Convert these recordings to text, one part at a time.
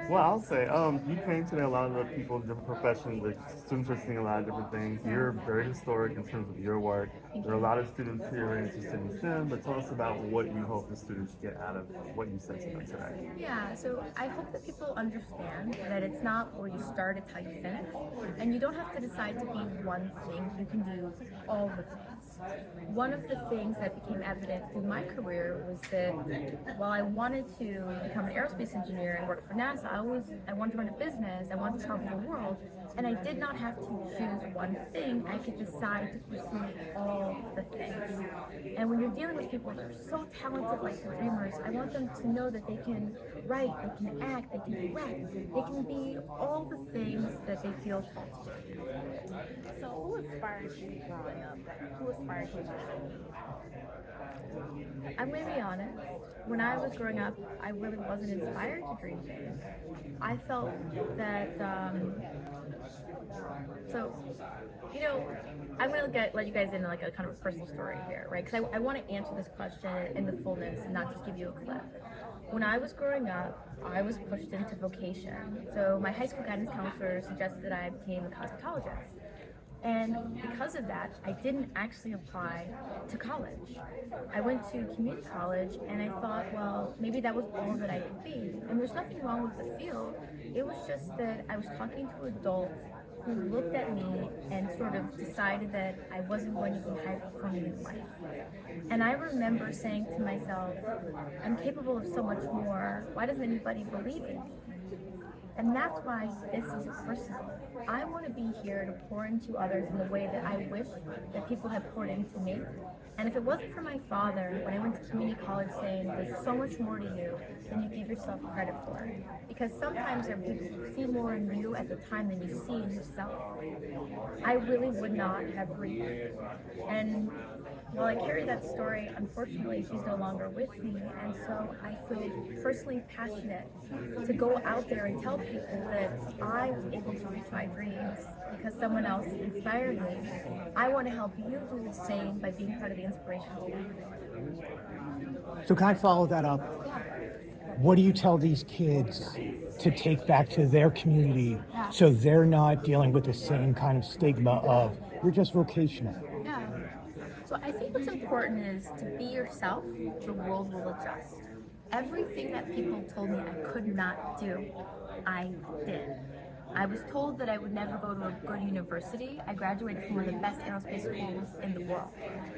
Well, I'll say, you came today. A lot of the people in different professions, the students are seeing a lot of different things. Yeah. You're very historic in terms of your work. Thank There are a you. lot of students here interested in STEM, but tell us about what you hope the students get out of what you said to them today. Yeah, so I hope that people understand that it's not where you start, it's how you finish. And you don't have to decide to be one thing, you can do all the things. One of the things that became evident through my career was that while I wanted to become an aerospace engineer and work for NASA, I wanted to run a business, I wanted to travel the world, and I did not have to choose one thing. I could decide to pursue all the things. And when you're dealing with people that are so talented like the dreamers, I want them to know that they can write, they can act, they can direct, they can be all the things that they feel called to do. So, who inspired you growing up? Who inspired you? I'm going to be honest. When I was growing up, I really wasn't inspired to dream big. I felt that, so, you know, I'm going to let you guys into like a kind of a personal story here, right? Because I want to answer this question in the fullness and not just give you a clip. When I was growing up, I was pushed into vocation. So my high school guidance counselor suggested that I became a cosmetologist. And because of that, I didn't actually apply to college. I went to community college and I thought, well, maybe that was all that I could be. And there's nothing wrong with the field. It was just that I was talking to adults who looked at me and sort of decided that I wasn't going to be high performing in life. And I remember saying to myself, I'm capable of so much more. Why doesn't anybody believe in me? And that's why this is personal. I want to be here to pour into others in the way that I wish that people had poured into me. And if it wasn't for my father, when I went to community college saying, there's so much more to you than you give yourself credit for. Because sometimes there are people who see more in you at the time than you see in yourself. I really would not have reached. And while I carry that story, unfortunately, she's no longer with me. And so I feel personally passionate to go out there and tell people that I was able to reach my dreams because someone else inspired me. I want to help you do the same by being part of the inspiration today. So can I follow that up? What do you tell these kids to take back to their community Yeah. so they're not dealing with the same kind of stigma of you're just vocational? Yeah. So I think what's important is to be yourself, the world will adjust. Everything that people told me I could not do, I did. I was told that I would never go to a good university. I graduated from one of the best aerospace schools in the world.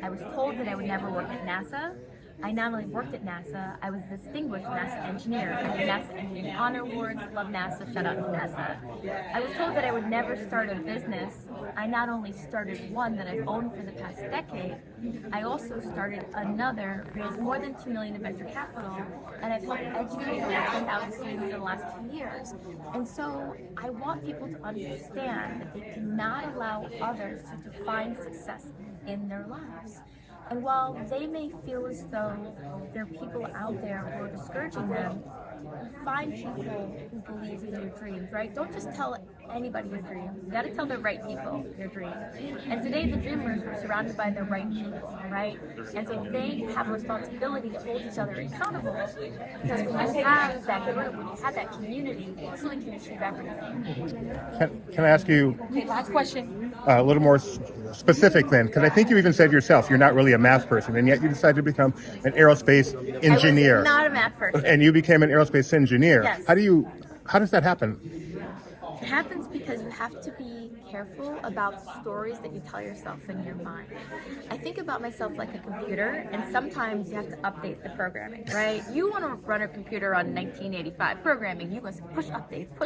I was told that I would never work at NASA. I not only worked at NASA, I was distinguished NASA engineer. I had NASA Engineering Honor Awards, love NASA, shout out to NASA. I was told that I would never start a business. I not only started one that I've owned for the past decade, I also started another, raised more than $2 million in venture capital, and I've helped educate over 10,000 students in the last 2 years. And so I want people to understand that they cannot allow others to define success in their lives. And while they may feel as though there are people out there who are discouraging them, find people who believe in your dreams, right? Don't just tell anybody your dreams. You gotta tell the right people your dreams. And today the dreamers are surrounded by the right people, right? And so they have a responsibility to hold each other accountable because when you have that group, when you have that community, you truly can achieve everything. Can I ask you Okay, last question. a little more specific then? Because I think you even said yourself you're not really a math person, and yet you decided to become an aerospace I engineer. was not a math person. And you became an aerospace engineer. Yes. How does that happen? It happens because you have to be careful about the stories that you tell yourself in your mind. I think about myself like a computer, and sometimes you have to update the programming, right? You want to run a computer on 1985 programming, you must push updates,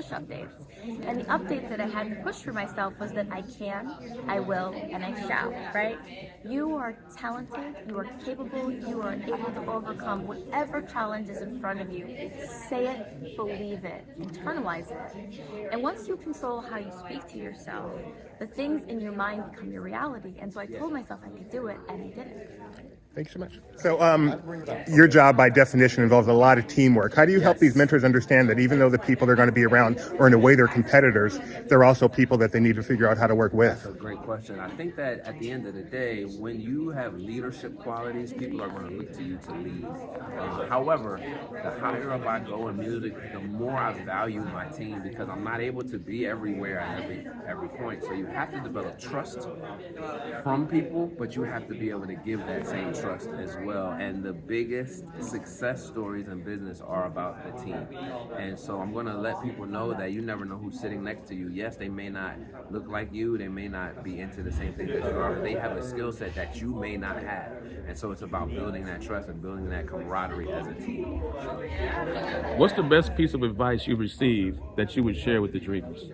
And the update that I had to push for myself was that I can, I will, and I shall, right? You are talented, you are capable, you are able to overcome whatever challenge is in front of you. Say it, believe it, internalize it. And once you control how you speak to yourself, the things in your mind become your reality. And so I told myself I could do it, and I did it. Thank you so much. So, your job by definition involves a lot of teamwork. How do you help these mentors understand that even though the people they're going to be around, or in a way they're competitors, they're also people that they need to figure out how to work with? That's a great question. I think that at the end of the day, when you have leadership qualities, people are going to look to you to lead. However, the higher up I go in music, the more I value my team because I'm not able to be everywhere at every point. So you have to develop trust from people, but you have to be able to give that same trust as well. And the biggest success stories in business are about the team. And so I'm going to let people know that you never know who's sitting next to you. Yes, they may not look like you, they may not be into the same thing that you are, but they have a skill set that you may not have. And so it's about building that trust and building that camaraderie as a team. What's the best piece of advice you received that you would share with the dreamers?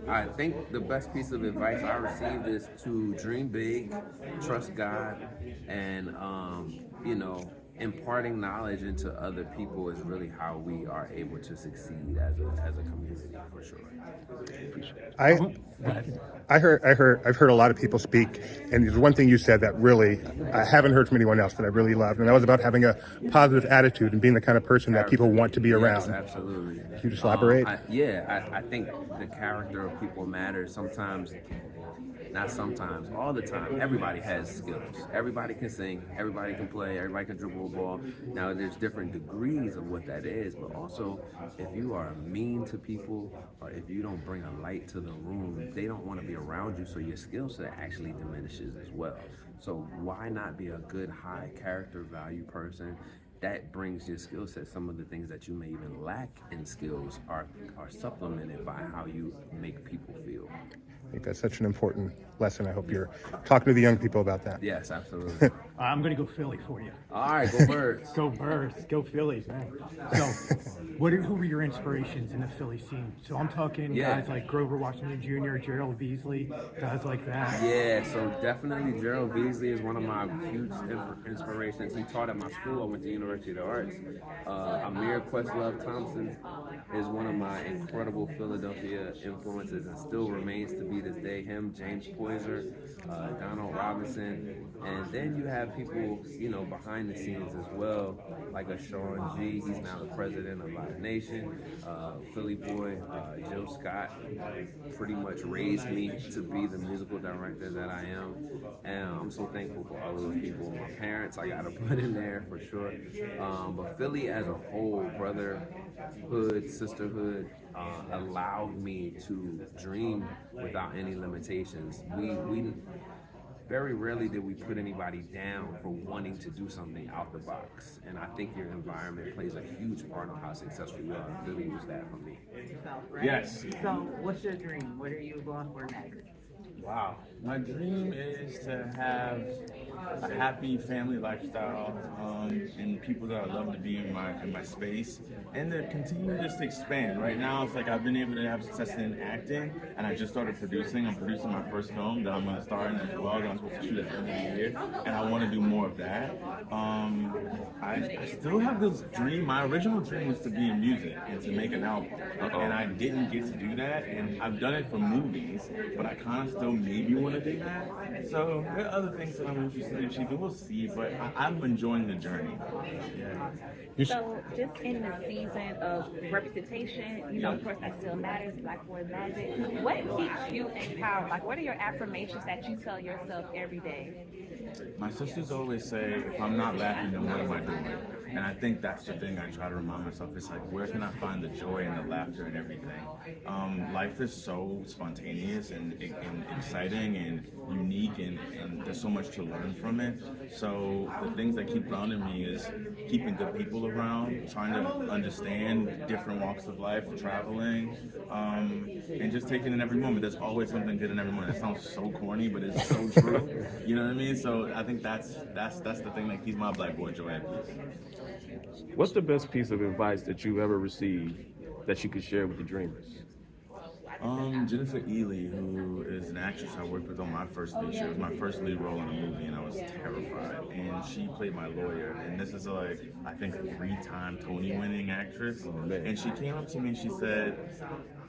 I think the best piece of advice I received is to dream big, trust God, and imparting knowledge into other people is really how we are able to succeed as a community, for sure. I've heard a lot of people speak, and there's one thing you said that really I haven't heard from anyone else that I really loved, and that was about having a positive attitude and being the kind of person that people want to be around. Yes, absolutely. Can you just elaborate? I think the character of people matters. Sometimes, not sometimes, all the time. Everybody has skills. Everybody can sing. Everybody can play. Everybody can dribble a ball. Now, there's different degrees of what that is, but also if you are mean to people or if you don't bring a light to the room, they don't want to be around you, so your skill set actually diminishes as well. So why not be a good, high character value person? That brings your skill set. Some of the things that you may even lack in skills are supplemented by how you make people feel. I think that's such an important lesson. I hope you're talking to the young people about that. Yes, absolutely. I'm going to go Philly for you. All right, go Birds. Go Birds. Go Phillies, man. So, who were your inspirations in the Philly scene? So I'm talking guys like Grover Washington Jr., Gerald Beasley, guys like that. Yeah, so definitely Gerald Beasley is one of my huge inspirations. He taught at my school. I went to University of the Arts. Amir Questlove Thompson is one of my incredible Philadelphia influences and still remains to be this day. Him, James Poyser, Donald Robinson, and then you have people, behind the scenes as well, like a Sean G. He's now the president of Live Nation. Philly boy, Joe Scott, pretty much raised me to be the musical director that I am, and I'm so thankful for all of those people. My parents, I gotta put in there for sure. But Philly as a whole, brotherhood, sisterhood, allowed me to dream without any limitations. We very rarely did we put anybody down for wanting to do something out the box. And I think your environment plays a huge part of how successful you are. Philly was that for me. Yes. So, what's your dream? What are you going for next? Wow. My dream is to have a happy family lifestyle and people that I love to be in my space and to continue just to expand. Right now, it's like I've been able to have success in acting and I just started producing. I'm producing my first film that I'm going to star in as well that I'm supposed to shoot at the end of the year, and I want to do more of that. I still have this dream. My original dream was to be in music and to make an album, and I didn't get to do that, and I've done it for movies, but I kind of still maybe want to do that. So there are other things that I'm interested in achieving. We'll see, but I'm enjoying the journey. So, just in the season of representation, of course, that still matters, Black Boy Magic. What keeps you empowered? Like, what are your affirmations that you tell yourself every day? My sisters always say, if I'm not laughing, then what am I doing? And I think that's the thing I try to remind myself. It's like, where can I find the joy and the laughter and everything? Life is so spontaneous and exciting and unique, and there's so much to learn from it. So the things that keep grounding me is keeping good people around, trying to understand different walks of life, traveling, and just taking in every moment. There's always something good in every moment. That sounds so corny, but it's so true. You know what I mean? So I think that's the thing that keeps my Black boy joy at peace. What's the best piece of advice that you've ever received that you could share with the dreamers? Jennifer Ely, who is an actress I worked with on my first feature. It was my first lead role in a movie, and I was terrified. And she played my lawyer, and this is I think, a 3-time Tony-winning actress. And she came up to me and she said,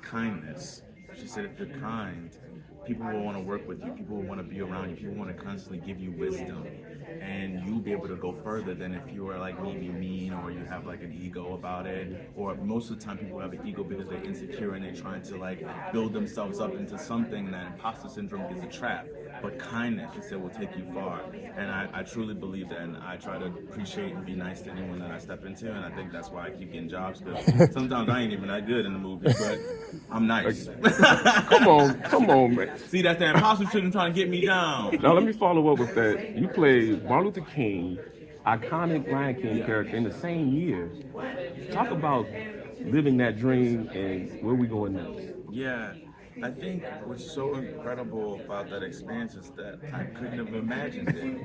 kindness. She said, if you're kind, people will want to work with you. People will want to be around you. People want to constantly give you wisdom. and you'll be able to go further than if you were like maybe mean or you have like an ego about it. Or most of the time people have an ego because they're insecure and they're trying to like build themselves up into something, and that imposter syndrome is a trap. But kindness, he said, will take you far. And I truly believe that, and I try to appreciate and be nice to anyone that I step into, and I think that's why I keep getting jobs, because sometimes I ain't even that good in the movies, but I'm nice. Come on, man. See, that's the imposter syndrome trying to get me down. Now let me follow up with that. You played Martin Luther King, iconic Lion King character in the same year. Talk about living that dream and where we going next. Yeah, I think what's so incredible about that experience is that I couldn't have imagined it.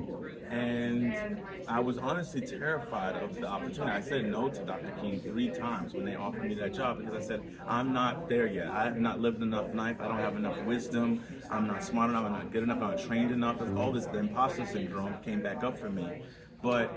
And I was honestly terrified of the opportunity. I said no to Dr. King 3 times when they offered me that job, because I said, I'm not there yet. I have not lived enough life. I don't have enough wisdom. I'm not smart enough. I'm not good enough. I'm not trained enough. All this, the imposter syndrome came back up for me. But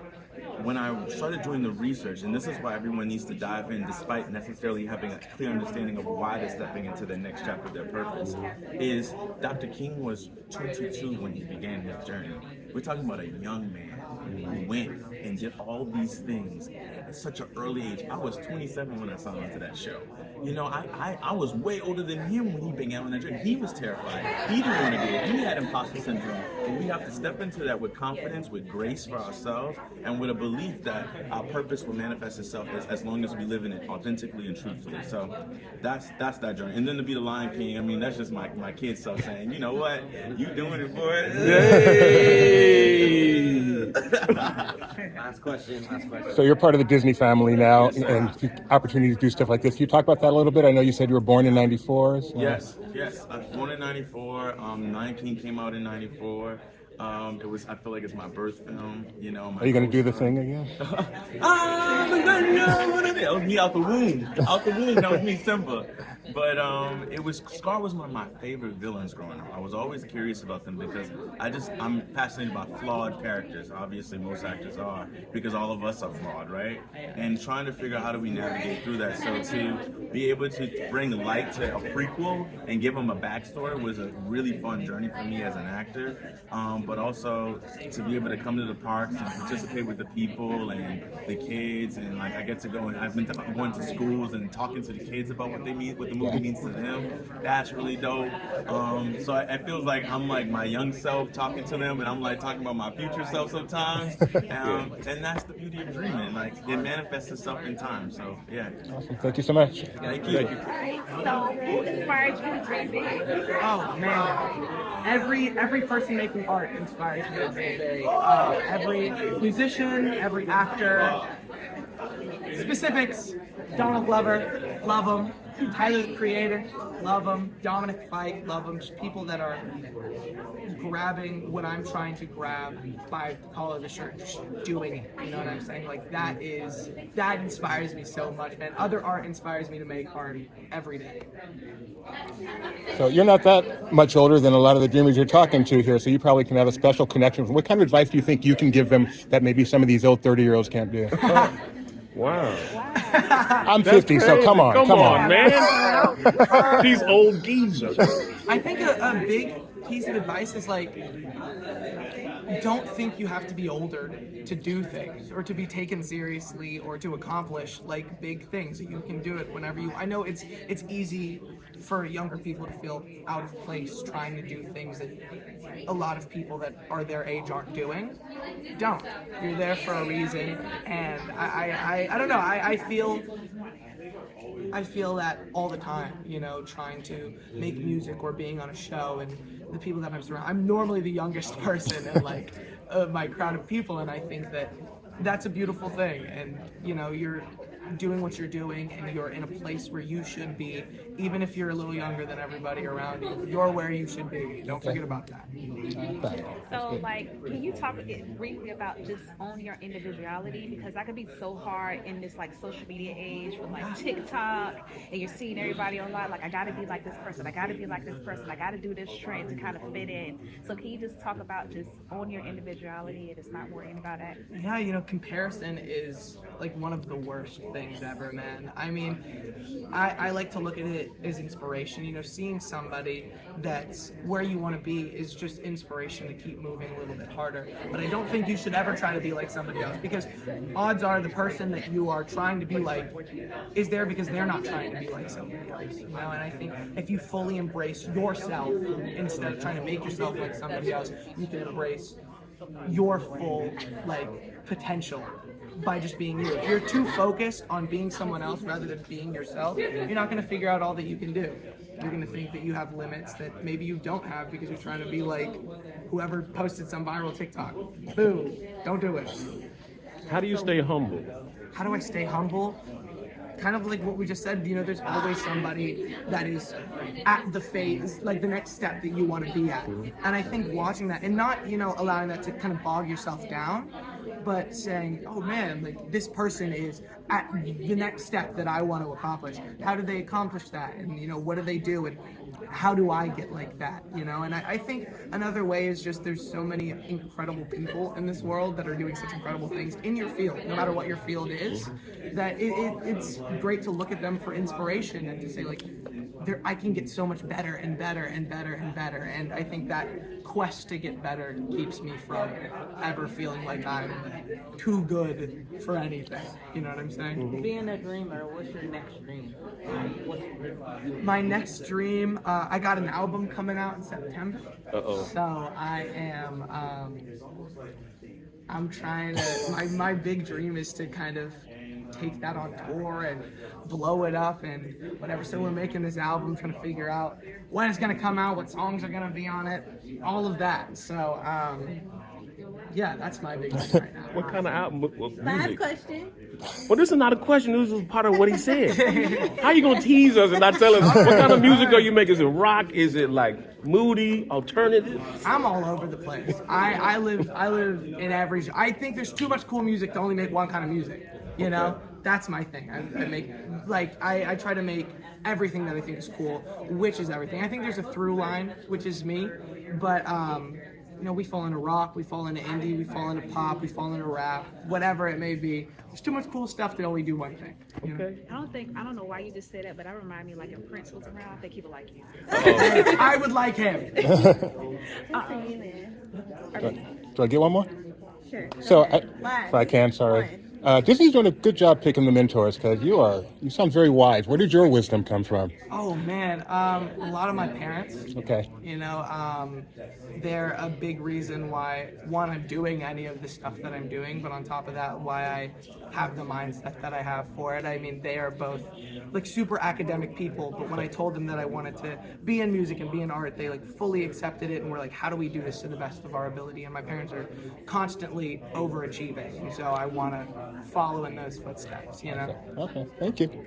when I started doing the research, and this is why everyone needs to dive in despite necessarily having a clear understanding of why they're stepping into their next chapter of their purpose, is Dr. King was 22 when he began his journey. We're talking about a young man who went and did all these things at such an early age. I was 27 when I signed on to that show. You know, I was way older than him when he began on that journey. He was terrified. He didn't want to do it. He had imposter syndrome. And we have to step into that with confidence, with grace for ourselves, and with a belief that our purpose will manifest itself as long as we live in it authentically and truthfully. So that's that journey. And then to be the Lion King, I mean, that's just my kid self saying, you know what, you doing it, boy. Last question. So you're part of the Disney family now, and opportunity to do stuff like this. Can you talk about that a little bit? I know you said you were born in '94. So. Yes. I was born in '94. Lion King came out in '94. I feel like it's my birth film. You know. Are you going to do the thing again? That was me out the womb. That was me, Simba. But Scar was one of my favorite villains growing up. I was always curious about them because I'm fascinated about flawed characters. Obviously, most actors are, because all of us are flawed, right? And trying to figure out how do we navigate through that. So to be able to bring light to a prequel and give them a backstory was a really fun journey for me as an actor. But also to be able to come to the parks and participate with the people and the kids, and like I get to go and I've been going to schools and talking to the kids about what the movie means to them. That's really dope. So it feels like I'm like my young self talking to them, and I'm like talking about my future self sometimes. And that's the beauty of dreaming. Like it manifests itself in time. So yeah. Awesome. Thank you so much. Thank you. So who inspired you to dream big? Oh man, every person making art inspires me to dream big. Every musician, every actor. Specifics: Donald Glover, love him. Tyler the Creator, love him. Dominic Fike, love him. Just people that are grabbing what I'm trying to grab by the collar of the shirt, just doing it. You know what I'm saying? Like that inspires me so much, man. Other art inspires me to make art every day. So you're not that much older than a lot of the dreamers you're talking to here, so you probably can have a special connection. What kind of advice do you think you can give them that maybe some of these old 30-year-olds can't do? Wow. I'm 50, so come on, man. These old geezers. I think a big piece of advice is like, don't think you have to be older to do things or to be taken seriously or to accomplish like big things. You can do it whenever you. I know it's easy for younger people to feel out of place trying to do things that a lot of people that are their age aren't doing. Don't. You're there for a reason, and I don't know. I feel that all the time, you know, trying to make music or being on a show, and the people that I'm surrounded. I'm normally the youngest person in like my crowd of people, and I think that that's a beautiful thing. And you know, you're doing what you're doing, and you're in a place where you should be, even if you're a little younger than everybody around you. You're where you should be. Don't forget about that. So, like, can you talk briefly about just owning your individuality? Because that could be so hard in this like social media age with like TikTok, and you're seeing everybody online like, I gotta be like this person, I gotta be like this person, I gotta do this trend to kind of fit in. So can you just talk about just own your individuality and just not worrying about it? Yeah, you know, comparison is like one of the worst things things ever, man. I mean, I like to look at it as inspiration. You know, seeing somebody that's where you want to be is just inspiration to keep moving a little bit harder. But I don't think you should ever try to be like somebody else, because odds are the person that you are trying to be like is there because they're not trying to be like somebody else. You know, and I think if you fully embrace yourself instead of trying to make yourself like somebody else, you can embrace your full like potential by just being you. If you're too focused on being someone else rather than being yourself, you're not going to figure out all that you can do. You're going to think that you have limits that maybe you don't have because you're trying to be like whoever posted some viral TikTok. Boo, don't do it. How do you stay humble? How do I stay humble? Kind of like what we just said, you know, there's always somebody that is at the phase, like the next step that you want to be at. And I think watching that and not, you know, allowing that to kind of bog yourself down, but saying, oh man, like this person is at the next step that I want to accomplish. How do they accomplish that? And, you know, what do they do? And how do I get like that? You know, and I think another way is just there's so many incredible people in this world that are doing such incredible things in your field, no matter what your field is, that it's great to look at them for inspiration and to say like, I can get so much better and better and better and better. And I think that quest to get better keeps me from ever feeling like I'm too good for anything. You know what I'm saying? Being a dreamer, what's your next dream? My next dream, I got an album coming out in September. Uh-oh. So I am, I'm trying to, my big dream is to kind of take that on tour and blow it up and whatever. So we're making this album, trying to figure out when it's going to come out, what songs are going to be on it, all of that. So, yeah, that's my big dream right now. What kind of album? What Last music? question. Well, this is not a question. This is part of what he said. How you gonna tease us and not tell us what kind of music are you making? Is it rock? Is it like moody, alternative? I'm all over the place. I live in every. I think there's too much cool music to only make one kind of music. You know, that's my thing. I make like I try to make everything that I think is cool, which is everything. I think there's a through line, which is me, but you know, we fall into rock, we fall into indie, we fall into pop, we fall into rap, whatever it may be. There's too much cool stuff to only do one thing. You know? I don't know why you just said that, but that remind me like if Prince was around, I think he would like you. I would like him. Do I get one more? Sure. So, Last. if I can, sorry. Disney's doing a good job picking the mentors because you sound very wise. Where did your wisdom come from? Oh man, a lot of my parents. Okay. You know, they're a big reason why, one, I'm doing any of the stuff that I'm doing, but on top of that, why I have the mindset that I have for it. I mean, they are both like super academic people, but when I told them that I wanted to be in music and be in art, they like fully accepted it and were like, how do we do this to the best of our ability? And my parents are constantly overachieving, and so I want to follow in those footsteps, you know? Okay. Thank you.